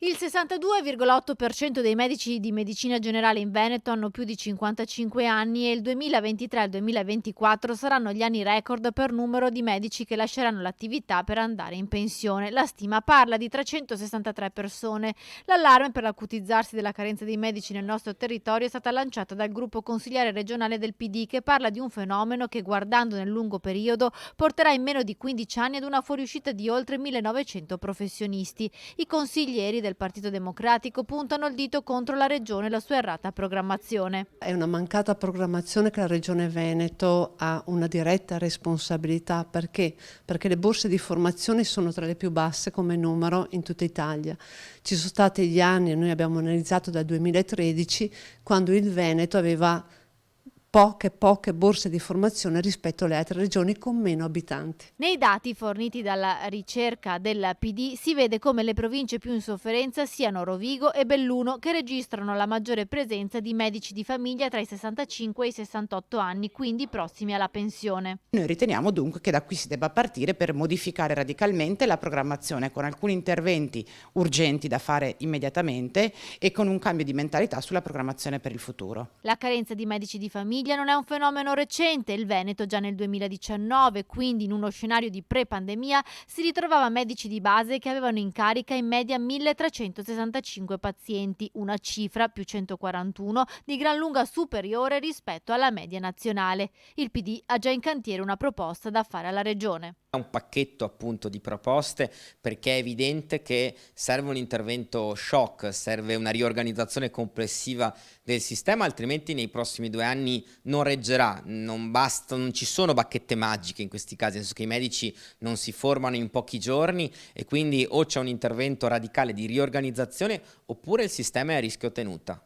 Il 62,8% dei medici di medicina generale in Veneto hanno più di 55 anni e il 2023 e il 2024 saranno gli anni record per numero di medici che lasceranno l'attività per andare in pensione. La stima parla di 363 persone. L'allarme per l'acutizzarsi della carenza di medici nel nostro territorio è stata lanciata dal gruppo consigliare regionale del PD, che parla di un fenomeno che, guardando nel lungo periodo, porterà in meno di 15 anni ad una fuoriuscita di oltre 1900 professionisti. I consiglieri del Partito Democratico puntano il dito contro la regione e la sua errata programmazione. È una mancata programmazione che la Regione Veneto ha una diretta responsabilità. Perché? Perché le borse di formazione sono tra le più basse come numero in tutta Italia. Ci sono stati gli anni, noi abbiamo analizzato dal 2013, quando il Veneto aveva poche borse di formazione rispetto alle altre regioni con meno abitanti. Nei dati forniti dalla ricerca del PD si vede come le province più in sofferenza siano Rovigo e Belluno, che registrano la maggiore presenza di medici di famiglia tra i 65 e i 68 anni, quindi prossimi alla pensione. Noi riteniamo dunque che da qui si debba partire per modificare radicalmente la programmazione, con alcuni interventi urgenti da fare immediatamente e con un cambio di mentalità sulla programmazione per il futuro. La carenza di medici di famiglia non è un fenomeno recente. Il Veneto già nel 2019, quindi in uno scenario di pre-pandemia, si ritrovava medici di base che avevano in carica in media 1365 pazienti, una cifra, più 141, di gran lunga superiore rispetto alla media nazionale. Il PD ha già in cantiere una proposta da fare alla Regione. Un pacchetto appunto di proposte, perché è evidente che serve un intervento shock, serve una riorganizzazione complessiva del sistema, altrimenti nei prossimi 2 anni non reggerà. Non basta, non ci sono bacchette magiche in questi casi, nel senso che i medici non si formano in pochi giorni e quindi o c'è un intervento radicale di riorganizzazione oppure il sistema è a rischio tenuta.